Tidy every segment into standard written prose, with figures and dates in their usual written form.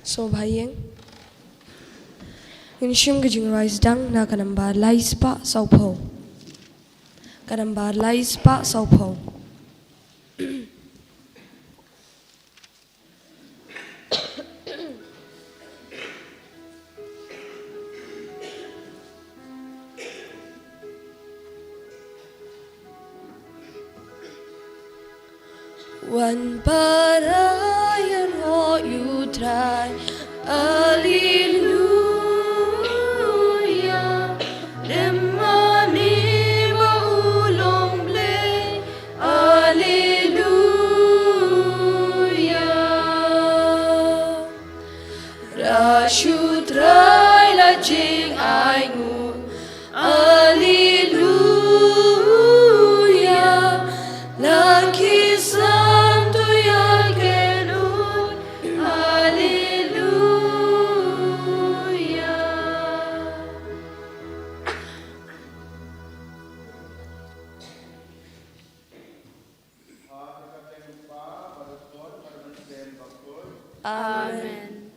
So bhaieng in shim ke jing rice dang na kanamba lais pa sau pho kanamba lais pa sau pho Wan parayan ho you try Alleluia Demani ba ulong ble Alleluia Rashu try la jing ai ngu Alleluia Laki santo ya genun Alleluia Amen.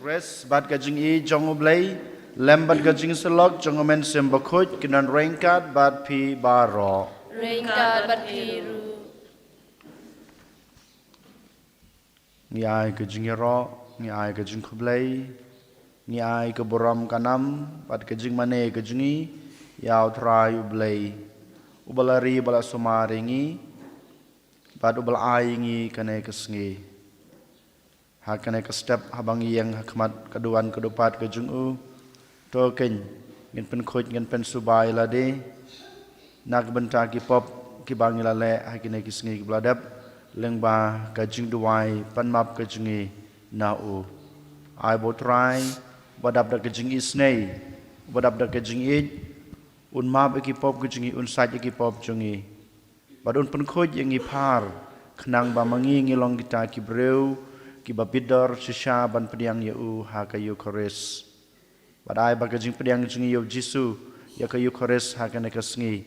Chris bat gajing I jong oblay lembat gajing selok jong omen sembakut kinan rengkat bat pi baro Rengkat bat piru ni ai gajing ro ni ai gajing kublay ni ai ke boram kanam bat gajing mane gajing I yaw trai ublay ubalari bala sumaringi bat ubal aingi kane kesngi hakane ke step habang yang hakmat keduan kedupat ke jungu token ngin pen khoj ngin pen subai la de nak benta ki pop ki bangi la le hakine ki sngi ki bladap lengba ka jing duai pan map ka jungi na u I bo try badap da ka jing isnei badap da ka jing I un map ki pop ka jungi un sai ki pop jungi badun pen khoj yang I par khnang ba mangi ngilong kita ki breu ki babidor shisha ban pediang yau ha ka Eucharis badai bagajing pediang jungi yau Jisu ya ka Eucharis ha ka nekasngi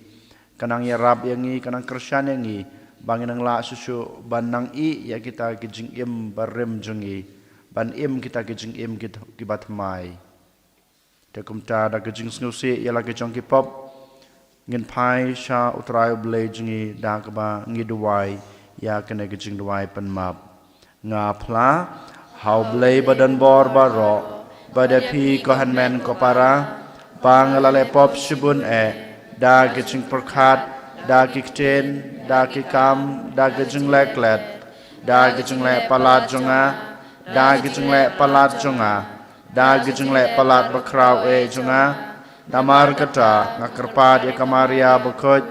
kanang ya rab yangi kanang Krisyan yangi bangin ang la susu ban nang I ya kita gijing im barem jungi ban im kita gijing im ki batmai te kumta da gijing snusi ya la gijong ki pop ngin pai sha utrai ble jungi da ka ba ngiduai ya ka ne gijing duai pan map nga pla hau blei badan bor baro badapi ko hanmen ko para pangalale pop shibun da gijing perkhat da kikten da kikam da gijing leklet da gijing le palat jonga da gijing le palat jonga da gijing le palat bakraw jonga damar kata ngakerpad ya kamaria bukoj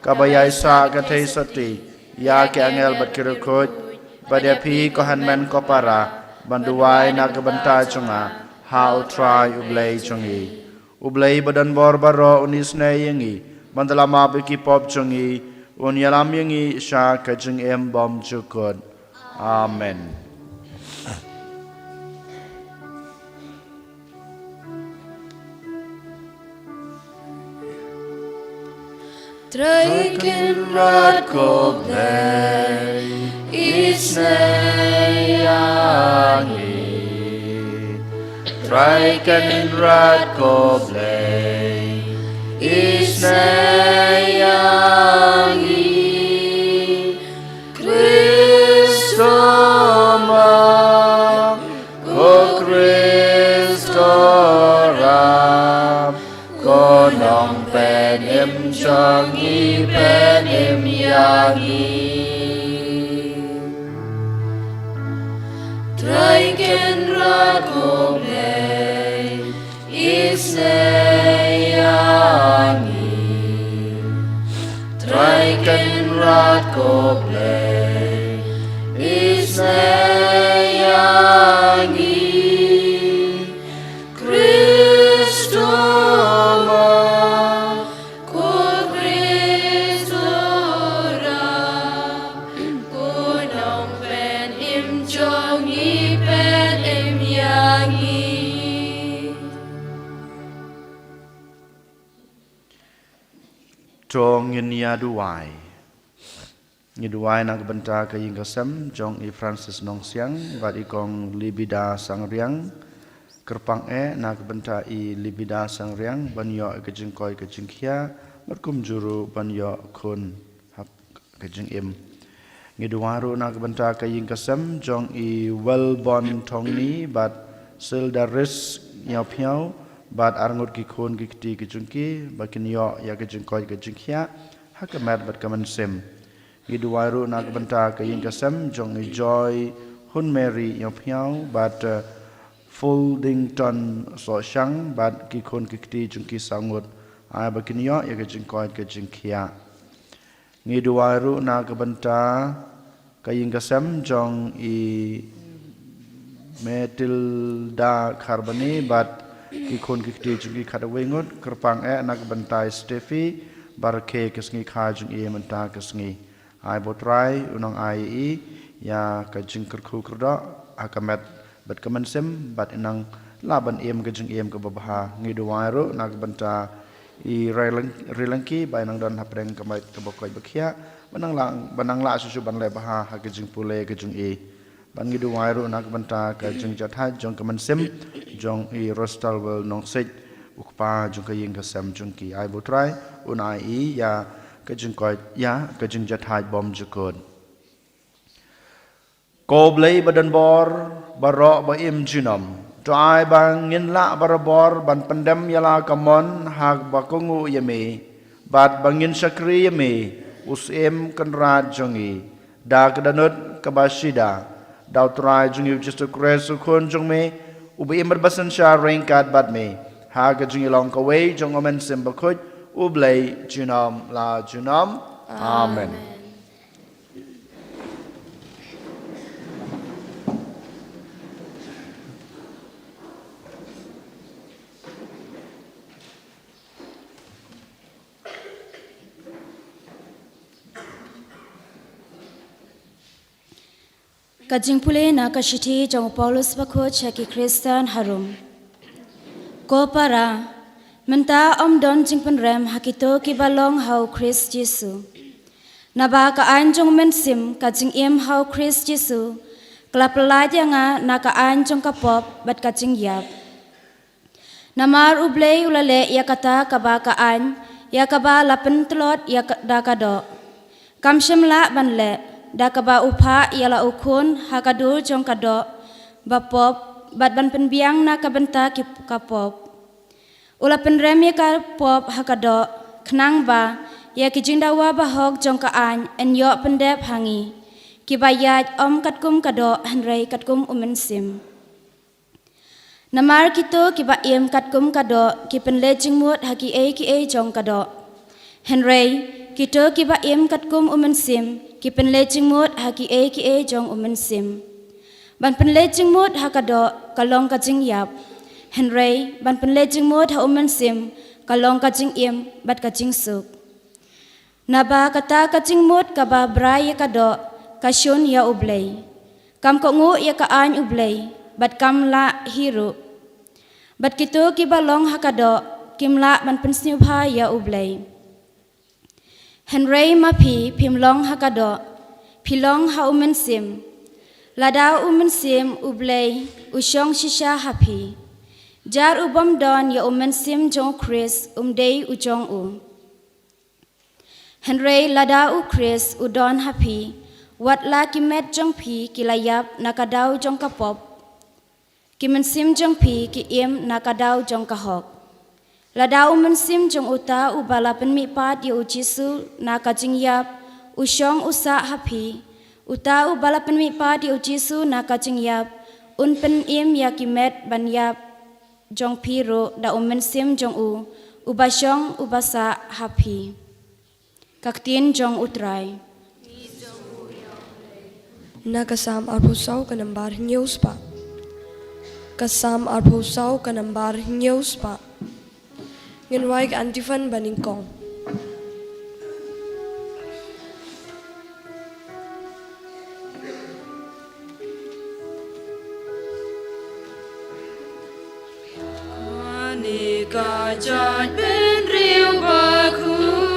kabayai sa gatei sati ya ke angel bat kirukoj Badapi ko hanmen ko para banduai na kabanta chunga how try ublay chungi ublay badan bor baro unis na yengi bandalama biki pop chungi unyalam yengi sha kajing em bom chukod amen Traiken rad ko blay Isnayangi Traiken rad ko blay Isnayangi Kristo ma ko Kristo rap ko nong pen im changi pen im yangi Traiken rad ko blay Isnayangi Traiken rad ko blay Isnayangi Kristo ma ko Kristo ra ko nong pen im jongi pen im yangi Tong yin ya duai Ngiduai nak benta ke ing kasem jong i Francis Nong Siang bat ikong libida sang riang kerpang nak benta i libida sang riang banyo ke jingkoi ke jingkia berkum juru banyo kun hap ke jing im Ngiduaru nak benta ke ing kasem jong i Wellborn Tongni bat sildaris nyau piau bat arngut ki kun ki kti ki jungki bakin yo ya ke jingkoi ke jingkia hakamat bat kaman sim Giduairu nak benta ke ing kasem jong i Joy Hun Mary nyau piau bat Foldington so syang bat ki kun ki kti jungki sangut ai bakin yo ya ke jingkoi ke jingkia Ngiduairu nak benta ke ing kasem jong i Matilda Carboni bat Kikun kikti jungi kada wengut kerpang nak bentai Steffi barke kesngi kajung ia menta kesngi ai botrai unang ai ya kajing kerku kerda akamet bat kemensem bat inang laban em kajing em ke babaha ngiduairu nak benta i relangki bai nang don hapreng kamai ke bokoi bekhia banang la susu ban le baha kajing pule kajing ban ngiduairu nak benta kajing jatha jong kemensem jong i Rostalwell nong sej ukpa jong kaying kasem jong ki ai butrai unai ya kajing koi ya kajing jathai bom jukod ko blei badan bor baro ba im jinom to ai bang ngin la barabor ban pendem yala kamon hak bakungu yame bat bangin sakri yame usem kanrat jongi da kedanut kabashida daw trai jong yu just Christ kun jong me ubi imar basan sya rengkat bat me ha ga jing ilong ka wei jong omen sim bakut ublei junam la junam amen Kajing pule na kashiti jong Paulus bakho chaki Kristen harum. Ko para menta om don jing penrem hakito ki balong hau Christ Jesu. Naba ka an jong mensim kajing im hau Christ Jesu. Kelap lelai nga na ka an jong kapop bat kajing yap. Namar ublei ulale ya kata kaba ka an ya kaba lapen telot ya da kado. Kamsem la ban le. Da kaba upha ialah ukun hakadu jong kado bapop bat ban penbiang na kabenta ki kapop ula penremi ka pop hakado khnang ba ya ki jingdawa bahok jong ka an en yo pendep hangi ki bayat om katkum kado hanrei katkum umensim namar kito ki ba im katkum kado ki penle jingmut haki e jong kado hanrei kito ki ba im katkum umensim ki penlejing mut haki e jong umensim ban penlejing mut hakado kalong kajing yap henrei ban penlejing mut ha umensim kalong kajing im bat kajing suk naba kata kajing mut kaba brai kado kasyun ya ublei kam ko ngu ya ka an ublei bat kam la hiru bat kitu ki balong hakado kimla ban pensniu bha ya ublei Henry mapi pimlong hakado pilong ha umensim lada umensim ublei usyong shisha hapi jar ubam don ya umensim jong Chris umdei ujong u Henry lada u Chris udon hapi wat la kimet jong pi kilayap nakadau jong kapop kimensim jong pi ki im nakadau jong kahok Ladau mensim jong uta ubala penmi pat ya ujisu na kajing yap usyong usa hapi uta ubala penmi pat ya ujisu na kajing yap un pen im ya kimet ban yap jong piro da mensim jong ubasyong ubasa hapi kaktin jong utrai na kasam arpusau kanambar news pa kasam arpusau kanambar news pa Ngenwai antifan baningkong. Anika jat ben riu bakun.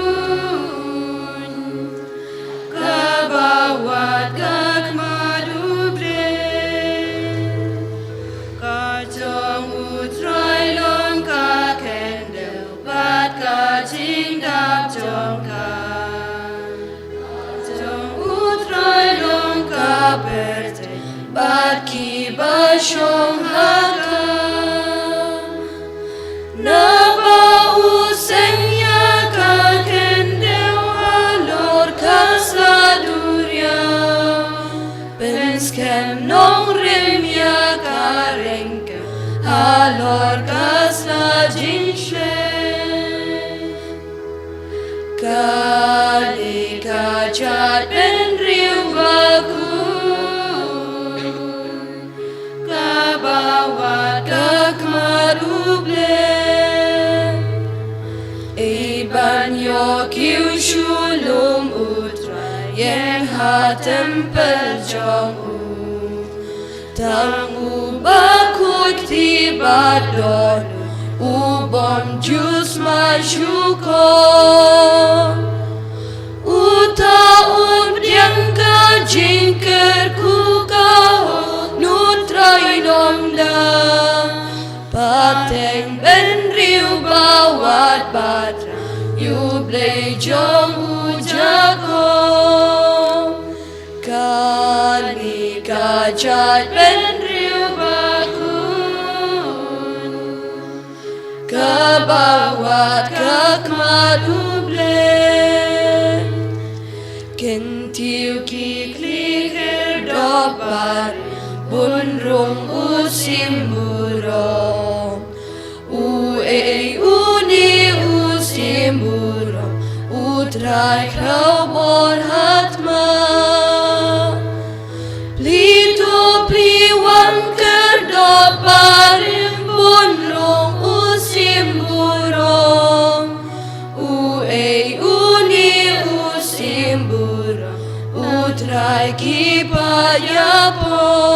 Baki bashong haka Naba usenya ka kendeu halor kasaduria Penskem nong remya karengke halor kasla jinshe Kali kajat ben riu baku Kabawat kakmaruble Iban yo kiu shulum utra Yang ha tempel jong u Tang u bakut tiba don Ubon jus masyukon Uta yang ka jingker ku kau Nutrai nomda Pateng ben riu bawat batra Yublei jong ujako Kali kajat ben riu bakun Kabawat kakmaduble Kentiu ki kliker dobar Bunrung usimburong uni usimburong Utrai kraubor hatma Plito pliwan kerdobar Bunrung usimburong uni usimburong Utrai kipayapong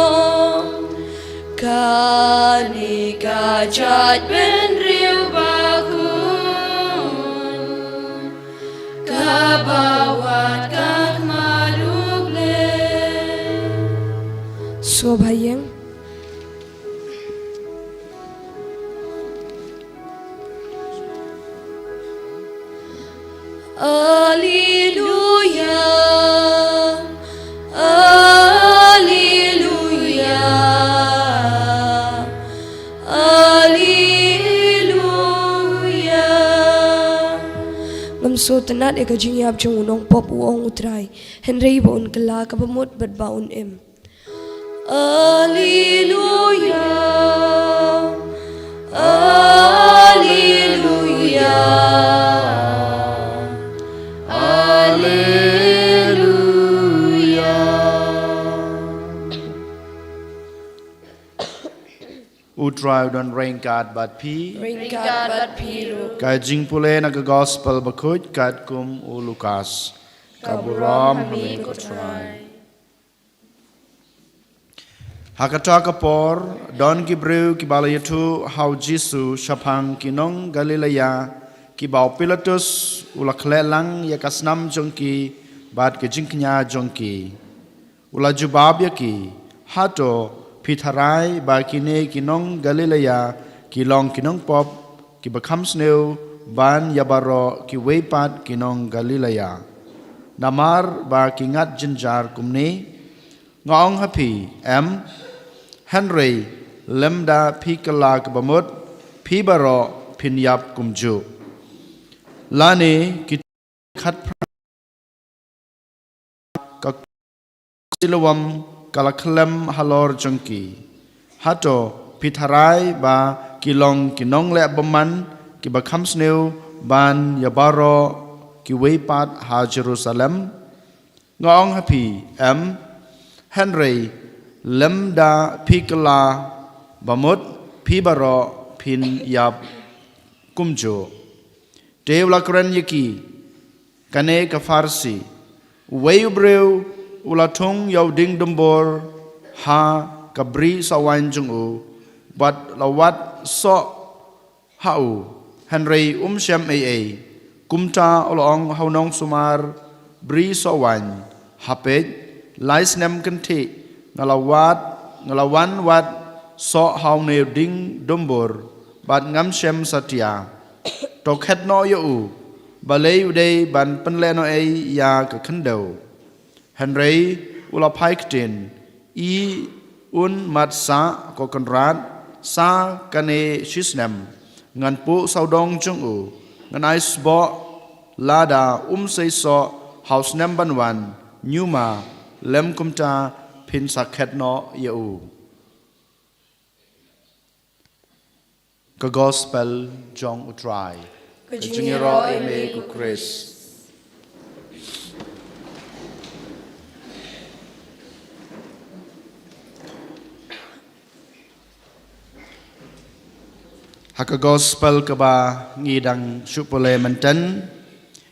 Kani kajat ben riu bakun Kabawat kakmaduble Sobhayeng Alleluia Alleluia Alleluia Ngamso tanat eka jingyap jong unong pop uong utray Henry baun kala kabamut bat baun im Alleluia Alleluia Utrai don rengkat bat pi Ringkat bat piru Kai jing pule na gospel bakut kat kum u Lukas Kaburam hamin kotrai Hakata kapor don gibreu kibalayatu hau Jisu shapang kinong Galilea kibau Pilatus ulaklelang yakasnam jongki bat ke jingknya jongki ula jubab yaki hato pitharai ba kine kinong Galilea kilong kinong pop ki bakham sneu ban yabaro ki weipat kinong Galilea namar ba kingat jinjar kumni ngong happy Henry lemda pikala kbamut pibaro pinyap kumju lani ki khat ka silawam kalakhlem halor jongki hato pitharai ba kilong kinong le baman ki bakham sneu ban yabaro ki weipat ha Jerusalem ngong happy Henry lemda pikala bamut pibaro pin yap kumjo devla kren yaki kane ka farsi weyubreu ulatung yaw ding dumbor ha kabri sawan jungu bat lawat so hau Henry syam kumta olong haunong sumar bri sawan hapet lais nem kenti ngalawan wat so hau ne ding dumbor bat ngam syam satya tokhet no yu balai udai ban penleno ai ya ka kendo Henry ula paiktin I un mat sa ko konrad sa kane shisnem ngan pu saudong chung u ngan ais bo lada sei so house number 1 nyuma lem kumta pin sakhet no ye u ka gospel jong utrai ka jingiro eme ku Chris haka gospel ka ba ngidang supole menten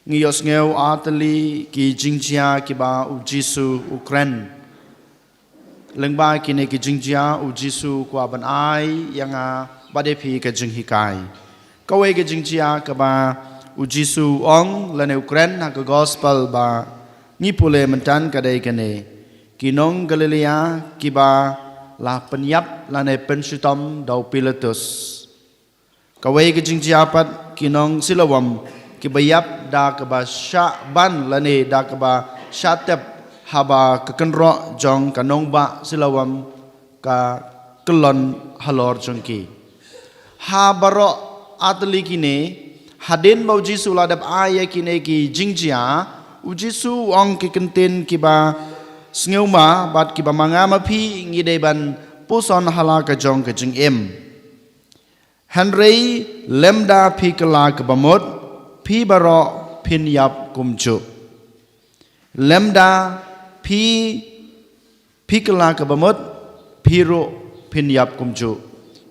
ngiyos ngeu atali ki jingjia ki ba u Jisu Ukraine lengba kine ki jingjia u Jisu kwa ban ai yanga badepi ka jinghikai kawe ki jingjia ka ba u Jisu ong lane Ukraine haka gospel ba ngipole menten ka dei kane kinong Galilea ki ba la penyap lane pensutom dau Pilatus kawai ke jingjiapat kinong silawam kibayap da kaba sya ban lane da kaba syatep haba kekenro jong kanong ba silawam ka kelon halor jongki habaro atli kine hadin bau Jisu ladap aya kine ki jingjia u Jisu ong ki kenten kiba sngeuma bat kiba mangama phi ngidai ban puson hala ka jong ka jing em Henry lemda phi kala ka bamot phi baro phin yap kumchu lemda phi kala ka bamot phi ro phin yap kumchu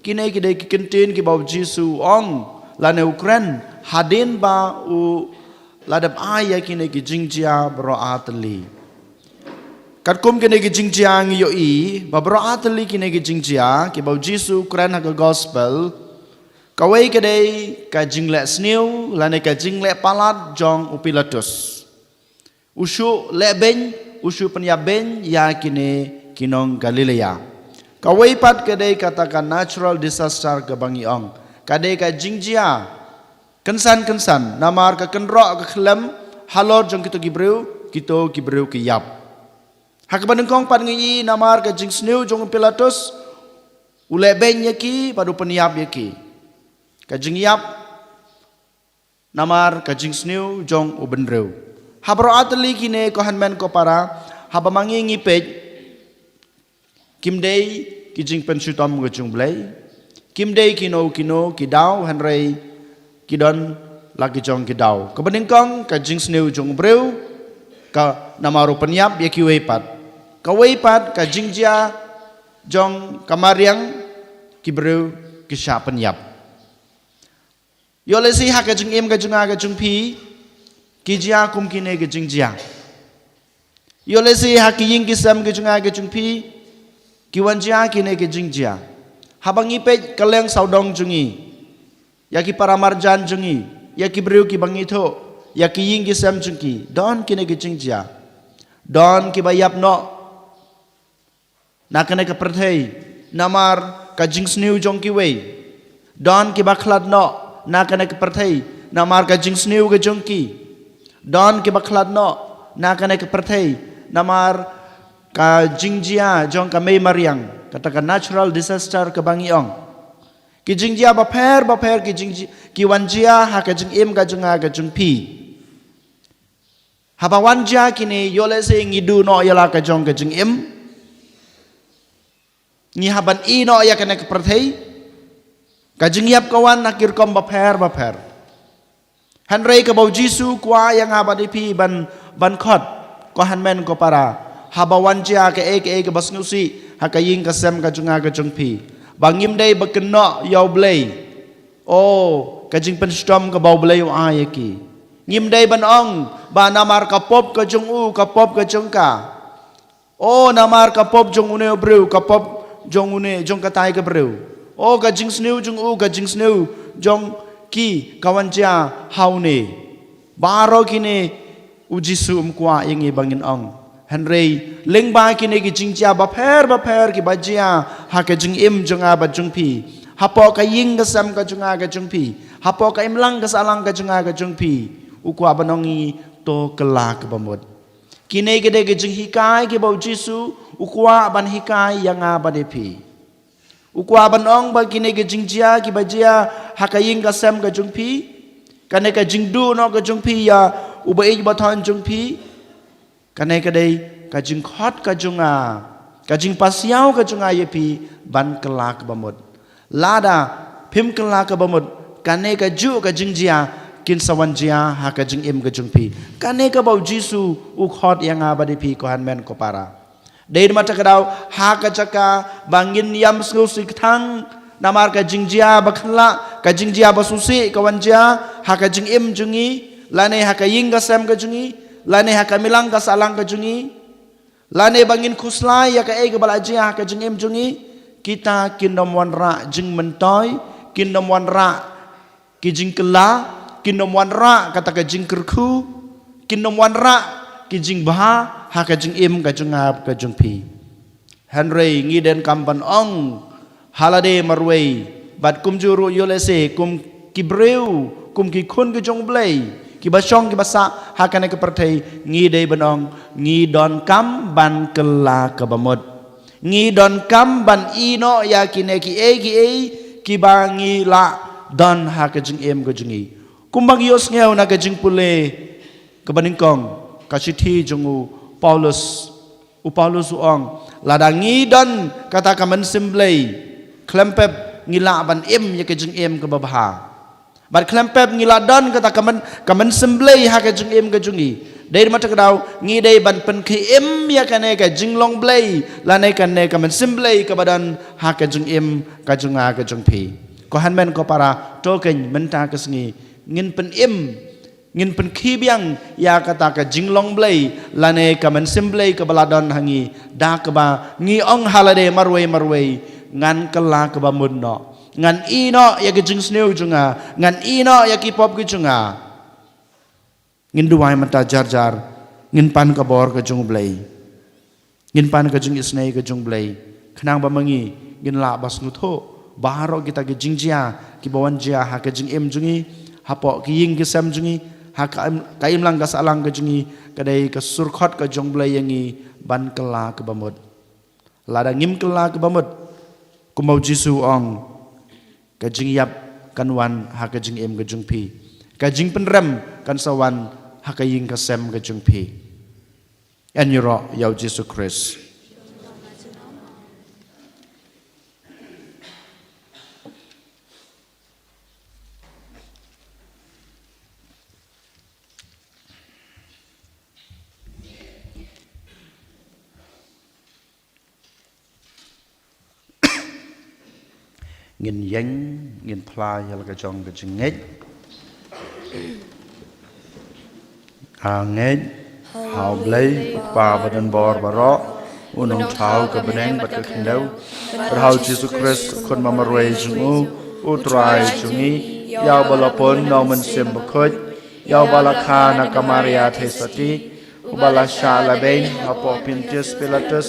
kinai kidai ki kenten ki bau Jisu ong lane Ukraine hadin ba u ladap aya kinai ki jingjia bro atli kat kum kinai ki jingjia ngiyo I ba bro atli kinai ki jingjia ki bau Jisu Ukraine ha gospel kawai kedai ka jingle snew lane ka jingle palat jong u Pilatus usu leben usu penyaben ya kine kinong Galilea kawai pat kedai katakan natural disaster ke bangi ong kadai ka jingjia kensan namar ka kenro ka khlem halor jong kito gibreu ki yap hak banengkong pat ngi namar ka jing snew jong Pilatus uleben yaki padu penyap yaki kajing yap namar kajing snew jong ubenreu habro atli kine ko hanmen ko para haba mangi ngipej kimdei kijing pensutom gojung blai kimdei kino kidau Henry kidon lagi jong kidau kebeningkong kajing snew jong breu ka namaru penyap ya kiwepat kawepat kajing jia jong kamariang kibreu kisha penyap yo lesi ha ka jing em ka junga ka jung phi ki jia kum ki ne ka jing jia yo lesi ha ki ying ki sam ka junga ka jung phi ki wan jia ki ne ka jing jia ha bangi pe kaleng saudong jungi ya ki paramarjan jungi ya ki breu ki bangi tho ya ki ying ki sam jungi don ki ne ka jing jia don ki bayap no na ka ne ka prathei namar ka jing snew jong ki wei don ki bakhlat no na kana ke perthai na mar ka jing snew ke jongki don ke bakhlad no na kana ke perthai na mar ka jingjia jong ka mei mariang katakan natural disaster ke bangi ong ki jingjia ba pher ki jingji ki wanjia ha ka jing em ka junga ka jung phi ha ba wanja kini yole se ngidu no yala ka jong ka jing em ni haban I no ya kana ke perthai kajing yap kawan nakir kom bapher Henry ka bau Jisu kwa yang haba dipi ban khot ko hanmen ko para haba wanjia ke ke bas ngusi ha ka ying ka sem ka junga ka jungpi bangim dei bakeno yaw blei o kajing penstom ka bau blei wa ayaki ngim dei ban ong ba namar ka pop ka jung u ka pop ka jungka o namar ka pop jung une breu ka pop jung une jung ka tai ka breu o ka jing snew jung u ka jing snew jong ki kawanjia haune baro kine u Jisu kwa ingi bangin ong Henry lengba kine ki jingjia ba pher ki bajia ha ka jing im jonga ba jungpi hapo ka ying ka sam ka junga ka jungpi hapo ka imlang ka salang ka junga ka jungpi ukwa banongi to kelak bamut kine gede gejing hikai ke bau Jisu ukwa ban hikai yang abadepi ukwa banong ba kine gejing jia ki bajia hakaying kasem ka jungpi kane ka jingdu no ka jungpi ya ubai ba thon jungpi kane kadai ka jing khot ka junga ka jing pasiau ka junga yepi ban kelak bamut lada phim kelak bamut kane ka ju ka jing jia kin sawan jia ha ka jing im ka jungpi kane ka bau Jisu u khot yang abadepi ko hanmen ko para dei mata kadau ha ka chaka bangin yam sik thang namar ka jingjia bakhala ka jingjia basusi ka wanja ha ka jing im jungi lane ha ka ying ka sam ka jungi lane ha ka milang ka salang ka jungi lane bangin khuslai ya ka e ka balajia ha ka jing im jungi kita kingdom wan ra jing mentoi kingdom wan ra ki jing kela kingdom wan ra kata ka jing kerku kingdom wan ra ki jing bah ha ka jing im ka jungap ka jungpi Henry ngiden kampan ong halade marway bat kum juru yolese kum kibreu kum ki khun ki jong blai ki basong ki basa hakane ke perthai ngide banong ngidon kam ban kela ka bamot ngidon kam ban ino ya kine ki ki bangi la don ha ka jing em ka jingi kumbang yos ngeu na ka jing pule ka baningkong ka sithi jongu Paulus uong ladangi don kata ka man semblai klempep ngila ban em ya ke jing em ke babha bat klempep ngila don kata kaman semblai ha ke jing em ke jungi dei mata kadau ngi dei ban pen ke em ya kane ke jing long blai la nei kane kaman semblai ke badan ha ke jing em ka junga ke jung phi ko hanmen ko para token menta ke sngi ngin pen em ngin pen khi biang ya kata ke jing long blai la nei kaman semblai ke baladon hangi da ke ba ngi ong halade marway ngan kela ke bamun no ngan ino ya ke jing sneu junga ngan ino ya ki pop ke junga ngin duai mata jar ngin pan ka bor ke jung blai ngin pan ke jing isnei ke jung blai khnang ba mangi ngin la bas nu tho baharo kita ke jing jia ki bawan jia ha ke jing em jungi hapo ki ying ke sam jungi ha ka im lang ka salang ke jungi kadai ke surkhot ke jung blai yangi ban kela ke bamut lada ngim kela ke bamut kumau Jisu ong ka jing yap kan wan ha ka jing em ka jung phi ka jing penrem kan sawan ha ka ying ka sem ka jung phi en yuro yau Jisu Christ ngin yang ngin pla yal ka jong ka jingej ngej hau blai pa badan bor baro unong thau ka beneng bat ka khindau berhau Jisu Christ kon mamarway jungu utrai jungi yau balapon no man sim bakhoj yau balakha na kamaria thesati ubala shala ben apo pintius pilatus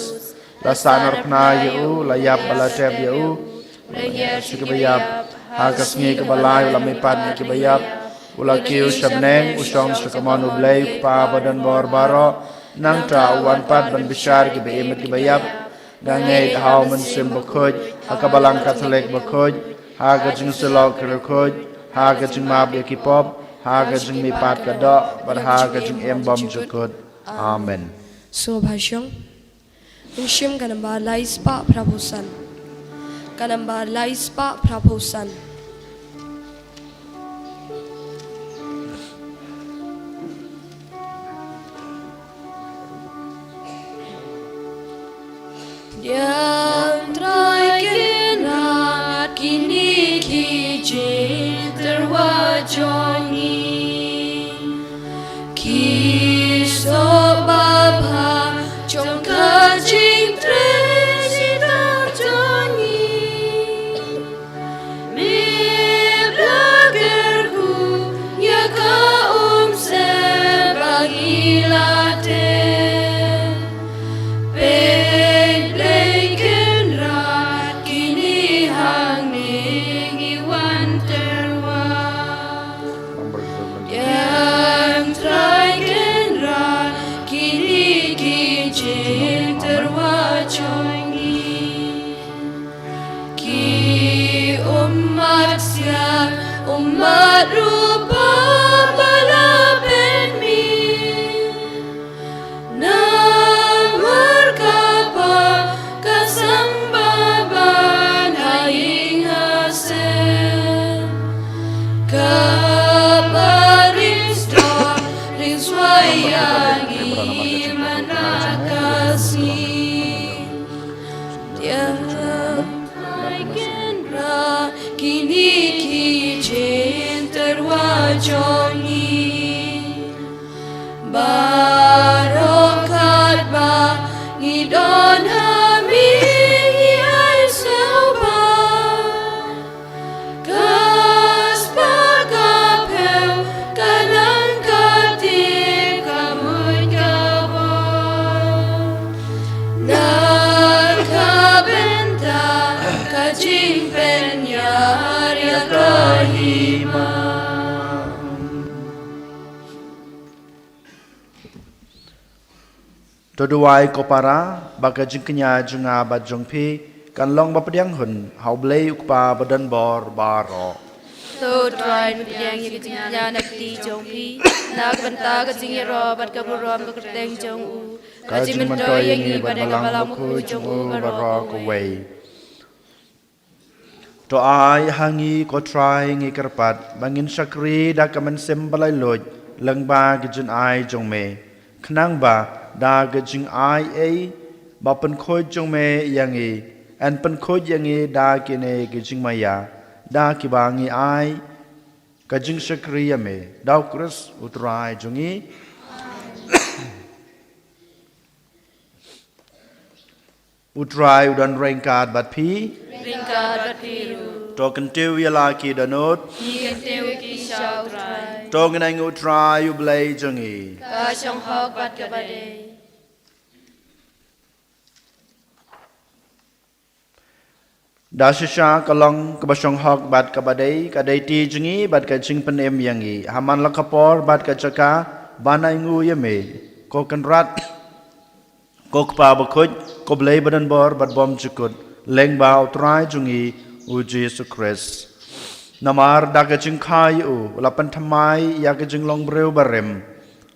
la sanar pna yu la yap balateb yu Shikabayap, Hagasni Kabalai, Lamipan Kibayap, Ulakiu Shabneng, Ushong Shakaman Ublay, Pa Badan Borbaro, Nangta, One Pat Ban Bishar Kibayim Kibayap, Gangay Hauman Sim Bakoj, Hakabalang Catholic Bakoj, Hagajing Silok Kirakoj, Hagajing Mab Yakipop, Hagajing Mi Pat Kado, but Hagajing Embom Jukod. Amen. So Bhashong Inshim Ganamba Laispa Prabhusan Ganamba Laispa Prabhusan Yang terakhir kini kiji terwajongi kisah bapa trong kajing tresi terjongi mi belagerku ya kaum sebagi late Blake Kini ki chen terwajoni barokat ba ngidon hami ay selba kas pagapel kanang katik kamoy kabon nakabenta kajing penyar ya kahima. Toduai kopara bagajing kenya junga bajong pi kan long bapediang hun hau blei ukpa badan bor baro. So try yang yang nakti jong pi nak benta kajing ro bat kaburom kerteng jong u Kajing mentoy yang i badan balang ku jong u baro ku wei. To ai hangi ko try ngi kerpat bangin sakri da kamen sem balai loj leng ba gijun ai jong me khnang ba da gajing ai a ba pen khoi jong me yang i an pen khoi yang i da kine gajing maya da ki ba ngi ai gajing sakri ya me da kris utrai jong i utrai udan rengkat bat pi ringkat bat piru to kentiu ya la ki danot ni kenteu ki shau try to ngai utrai u blai jong i ka shong hok bat kabade Dasisha kalong kabasong hok bat kabadai kadai ti jengi bat kajing penem yangi haman lakapor bat kajaka banai ngu yame ko kenrat ko kpa bakuj ko blai badan bor bat bom jukut leng ba utrai jungi u Jesu Christ namar da kajing khai u lapan thamai ya kajing long breu barem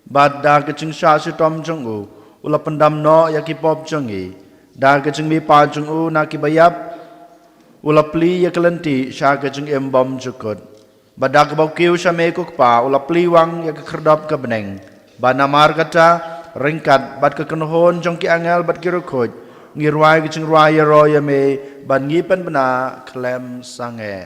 bat da kajing sha si tom jong u ulapan dam no ya ki pop jongi da kajing mi pa jong u na ki bayap ulapli ya kelanti sya kajeng embom jukut badak bau kiu syame kukpa ulapli wang ya kekerdop ke beneng banamar kata ringkat bat kekenhon jong ki angel bat kirukut ngirwai kajeng raya roya me ban ngipan bena klem sange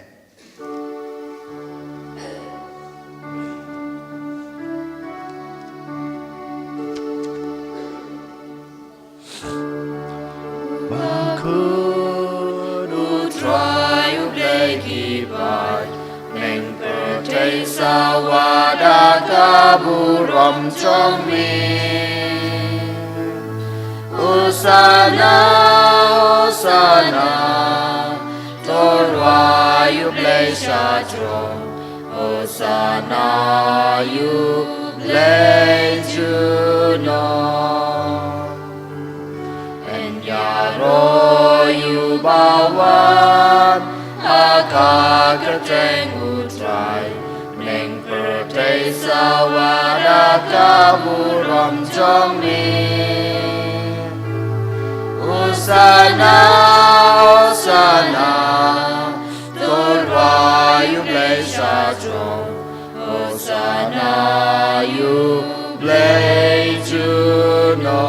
Sawada kaburom trong mi Usana Usana Torwa you bless atron Usana you bless Juno And Yaro you bawan Akakateng utrai Neng pertai sawada kaburom trong mi Usana Usana Torwa you bless atron Usana you bless Juno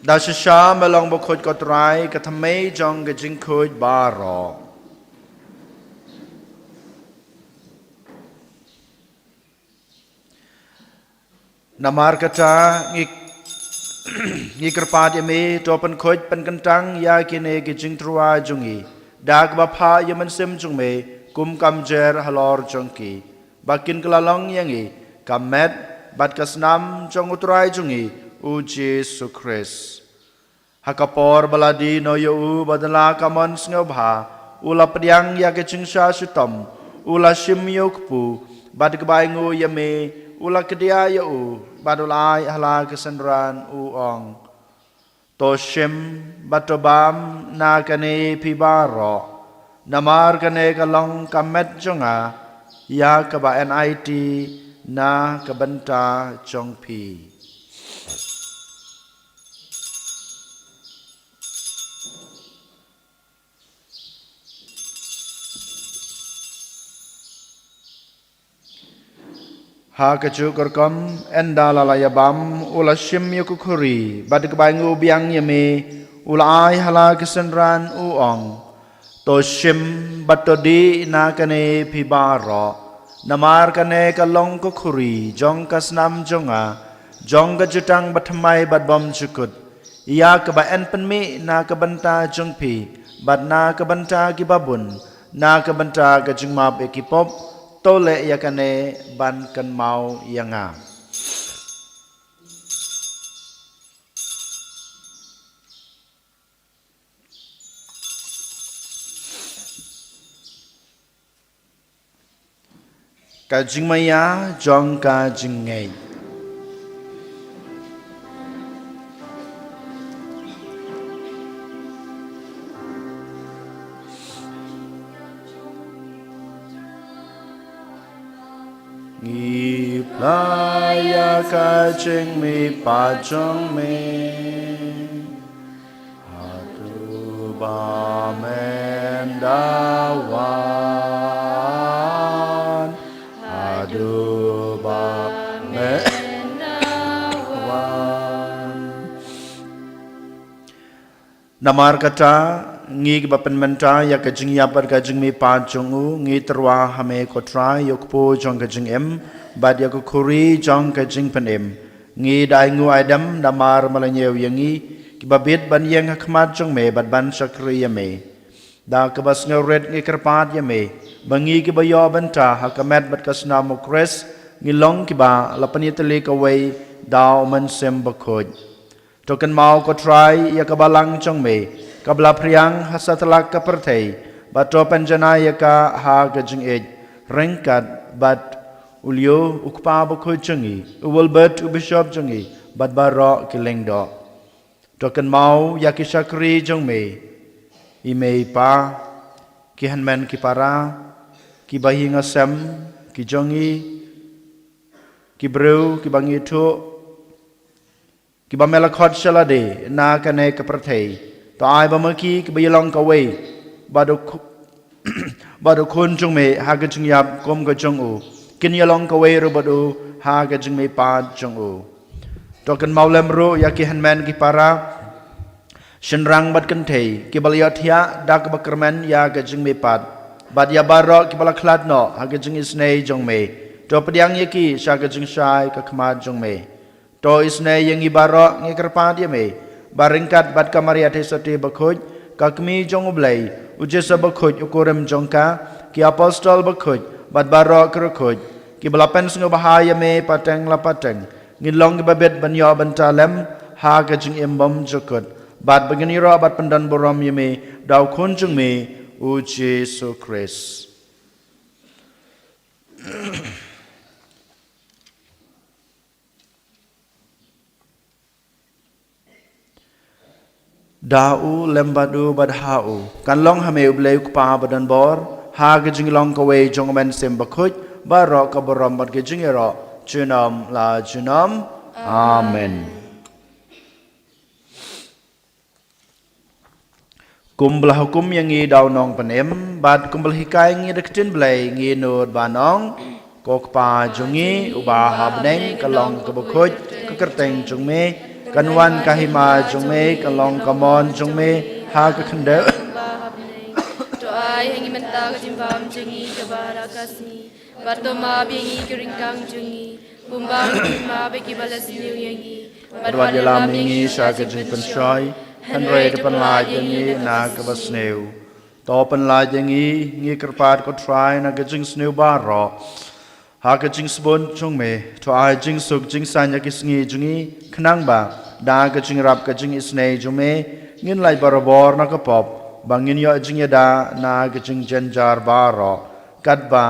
Dasisha melong bokot kotrai katamay jong gajing kod baro. Namar kata ngikerpat yame topan kod penkentang ya kine gajing trua jongi. Dag bapa yaman sim jong me kum kamjer halor jongki. Bakin kelalong yangi kamet bat kasnam jong utrai jongi u Jesu Christ. Hakapor baladi no yu badala kamon snobha ula pediang ya kechingsha sutom ula shim yokpu bad kebaingu yame ula kedia yu badulai hala kesendran u ong to shim batobam na kane pibaro namar kane kalong kamet jonga ya keba NIT na kebenta jongpi Hakacu korkom endala layabam ula shim yukukuri badikbangu biang yame ula ai hala kesenran uong to shim batodi nakane pibaro namar kane kalong kukuri jong kasnam jonga jong gajutang batmai badbom chukut iya keba en penmi na kebanta jongpi bad na kebanta kibabun na kebanta gajungmab ekipop tole yakane ban kan mau yanga kajing maya jong kajing ngai Nghi playa kajing mi pajong mi Hatu ba mendawan Hatu ba mendawan Namar kata ngi bapen menta ya kajing ya par kajing mi pa jongu ngi terwa hame kotra yokpo jong kajing em bad ya ko khuri jong kajing pen em ngi dai ngu aidam namar malanyew yangi ki babit ban yang khmat jong me bad ban sakri ya me da ka bas ngret ngi kerpat ya me bangi ki bayo banta hakamet bad kasna mokres ngi long ki ba lapani tele ka wei daw man sem bakhoj token mau kotrai ya ka balang jong me kabla priang hasatlak kaperthei bato penjana yaka ha gajing ej rengkat bat ulio ukpa bokho changi ulbert ubishop changi bat baro kilengdo token mau yaki sakri jongme imei pa ki hanmen ki para ki bahinga sem ki jongi ki breu ki bangi thu ki bamela khot salade na kane kaperthei to ai ba maki ki bayalong ka wei bado khun chung me ha ga chung yap kom ga chung u kin yalong ka wei ro bado ha ga chung me pa chung u to kan maulem ro ya ki hanman ki para shenrang bat kan thei ki balyat ya dak bakrman ya ga chung me pat bad ya baro ki bala khlat no ha ga chung isnei jong me to padiang ye ki sha ga chung shai ka khma jong me to isnei yang i baro ngi kerpa dia me baringkat bat kamaria tesoti bakhoj kakmi jong ublai ujesa bakhoj ukorem jongka ki apostol bakhoj bat baro kerkhoj ki belapen sungo bahaya me pateng la pateng ngilong ki babet banyo bantalem ha ka jing embom jokot bat begini ro bat pendan borom yeme daw khun jung me u Jesu Christ Dau lembadu badhau kan long hame ublei pa badan bor ha gijing long ka wei jong men sem bakhoj baro ka borom bad gijing ero chunam la chunam amen kumblah hukum yang ngi dau nong panem bad kumblah hikai ngi dektin blai ngi nod banong kok pa jongi uba habneng ka long ka bakhoj ka kerteng jong me kanwan kahima jongme kalong kamon jongme ha ka khande to ai hangi menta ka jimbam jengi ka barakasni bato ma biengi kiringkang jengi bumbang ma be ki balas niu yangi badwa dalam ngi sha ka jing pen shoi hanre de pan la jengi na ka basneu to pan la jengi ngi kerpat ko try na ka jing sneu baro ha ka jing sbon jongme to ai jing suk jing sanya ki sngi jungi khnang ba da ka jing rap ka jing isnei jume ngin lai barabor na ka pop bangin yo jing da na ka jing jenjar baro kat ba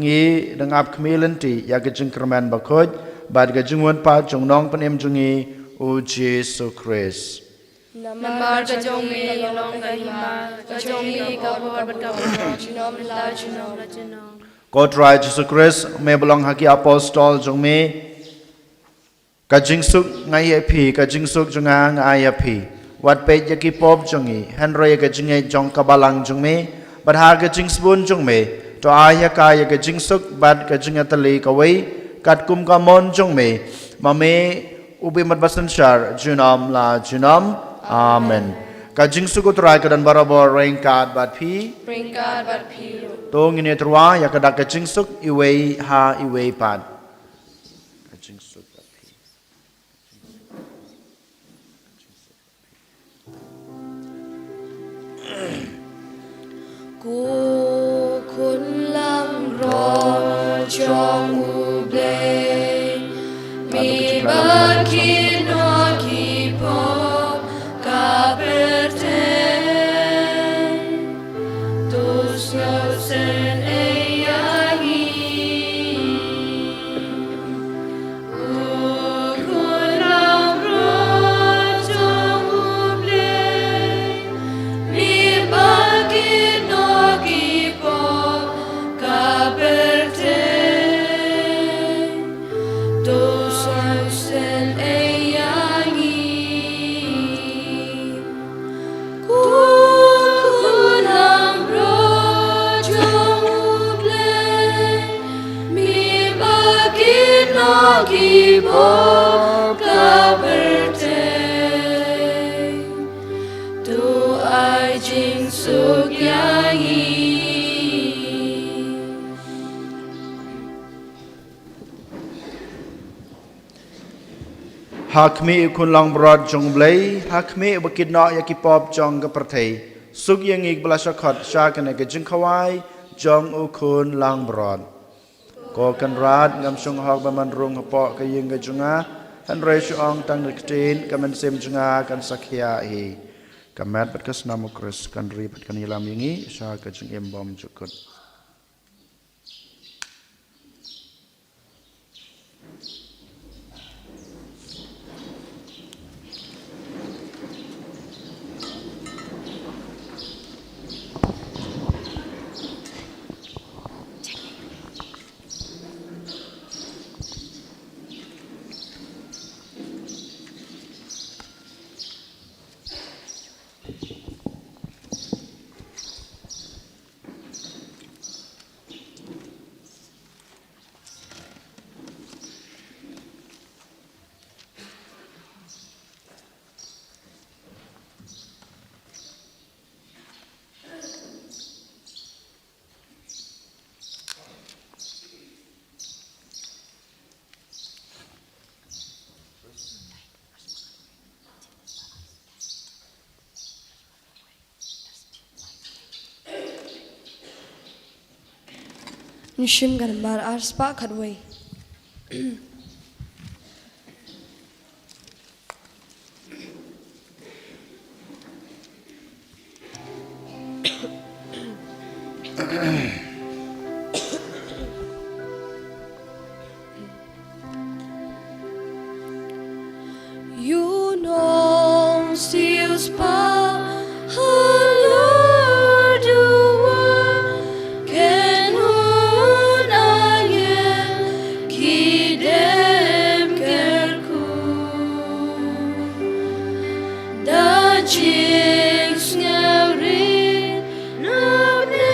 ngi dangap khmelenti ya ka jing kerman ba khoj bad ka jing won pa jong nong panem jungi o Jesu Christ namar ka jong me long ka hima ka jong me ka bor bat ka bor chinom la chinom God right Jesus Christ me belong haki apostol jong me ka jing suk ngai phi ka jing suk junga ngai phi wat pe yaki pop jongi hanre ka jing jong ka balang jong me bad ha ka jing spoon jong me to aya ka ya ka jing suk bad ka jing atali ka wei kat kum kamon jong me mame ubi mat basan shar junam la junam amen ka jingsu ko trai kadan barabor rain kat bat phi Peringkat berpi. to ngine trwa ya kada ka jingsuk iwei ha iwei pat ka jingsuk bat phi Cô khôn lăng rõ trong u blê mi ba ki no ki po ka berte tu snow sen e yangi u khôn lăng rõ trong u blê mi ba ki no ki po ka berte tu snow sen e yangi ku kunam ro trong u ble mi ba ki no ki po ka berte tu ai jing suk yangi hakmi kun lang brod jong blei hakmi bakit no yakipop jong ka prathei suk yang ik blasakhat sha kan ke jing khawai jong u kun lang brod ko kan rat ngam sung hok ba man rung po ka ying ka junga han re shuang tang nik tin ka man sem junga kan sakhya hi kamat pat kas namu kris kan ri pat kan ilam yingi sha ka jing em bom jukut Nishim ganambar arspa kadway. You know still spa Lord you were can hun aye kidem kerku da jinx ngari no ne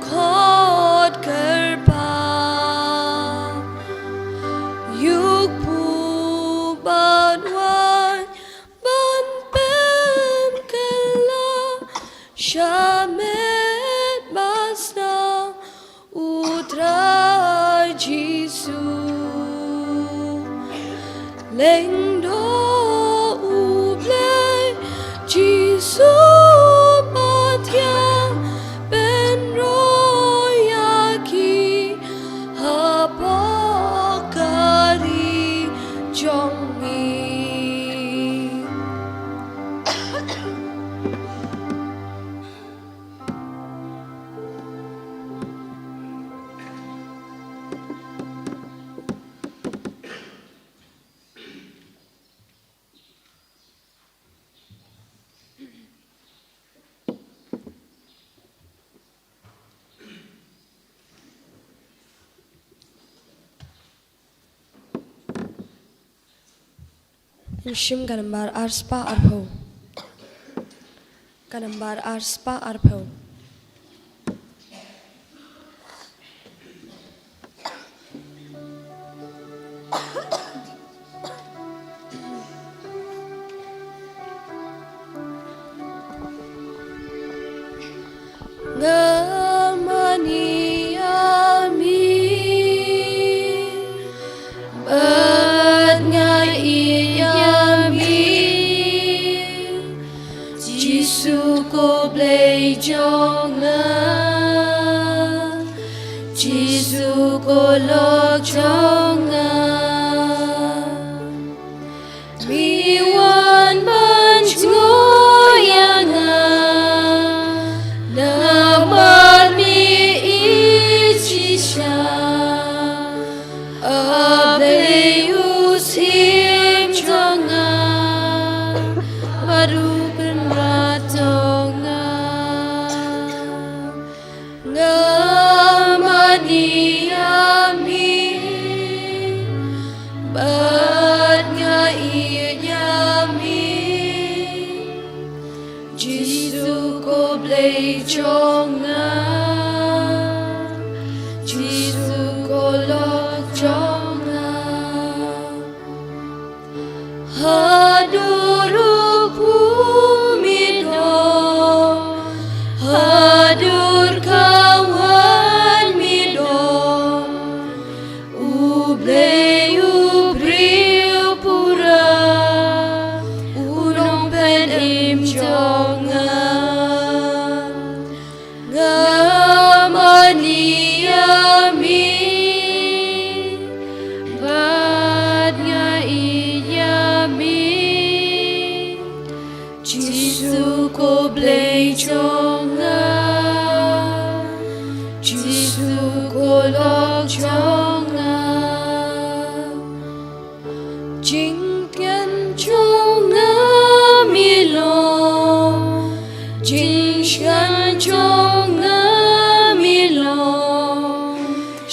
khót cờ ba yuk pu ban wan ban pem kala shamet basna utrai jisu leng do u play jisu patia ben royaki hapakari jongi Shim ganambar arspa arpho ganambar arspa arpho ngamani ami bat ngai yami jisu ko blei jonga jisu ko lok jonga mi wan ban ngoyanga naman mi ichisha ableus him jonga barukan ratonga ngamani ami bat ngai yami jisu ko blei jonga jisu ko lok jonga hadur pumido hadur kawan mido ublei ubriu pura unong pen im jonga ngamani ami bat ngai yami jisu ko blei jonga jisu ko lok jonga jing kian jonga milo jing shan jonga milo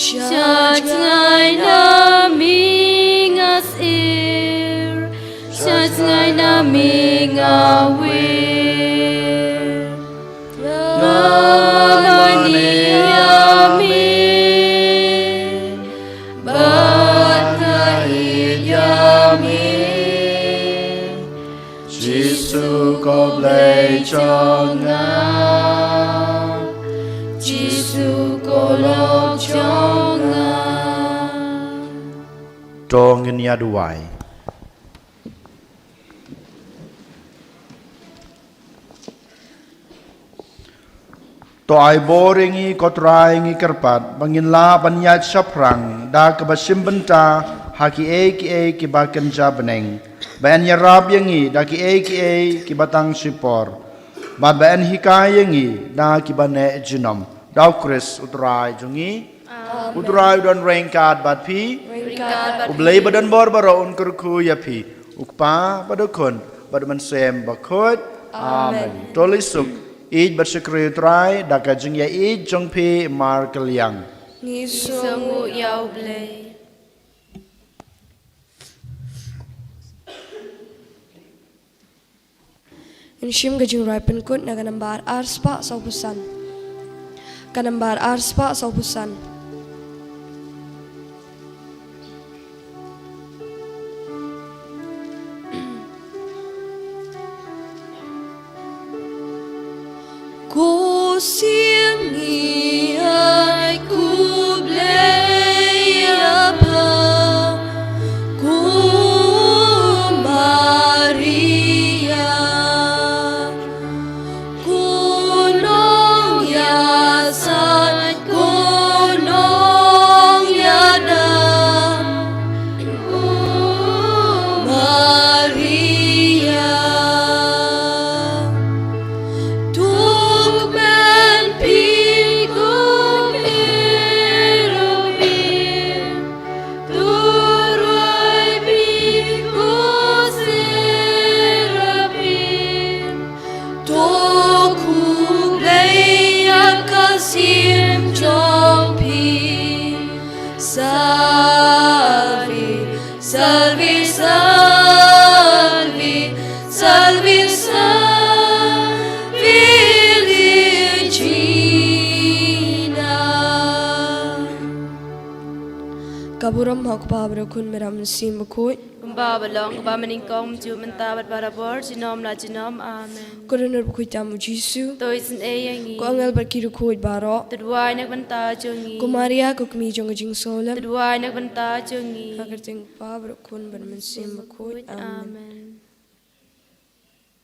shat ngai na mingas ir shat ngai na mingawir ngamani ami bat ngai yami jisu ko blei jonga jisu ko lok jonga Dongin yaduai. To ai boringi kotrai kerpat bangin la banyat saprang da kebasim benta haki ki baken jabeneng bayan yarab yangi da ki batang sipor ba bayan hikai yangi da ki bane jinom dau kris utrai jungi utrai don rengkat bat pi ublei badan bor baro un kurku ya pi ukpa badukun badman sem bakut amen tolisuk ij bersekri utrai daka jeng ya ij jong pi mar keliang Sangu yau blei. In shim gajing rai penkut naganambar arspa sau pesan. Kanambar Arspa Saupusan. Cô siêng nghi ai cúp lấy apa cô Maria cô nong ya san cô nong ya nam cô Maria Salvi, salvi, salvi, salvi, salvi, Regina. Kaburam hak pabra kun meram sim bakoi. Kumba balong kumba meningkong ju mentabat barabor jinom la jinom amen. Koronor bakoi tamu Jisu. Toi sin e yangi. Ko angel berkiru koi baro. Tudwai nak benta jungi. Ko Maria ko kmi jong jing solam. Tudwai nak benta jungi. Agar ting pabra kun meram sim bakoi. Amen. Amen.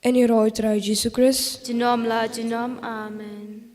En je rooi trui Jesu Christ. Jinom la jinom amen.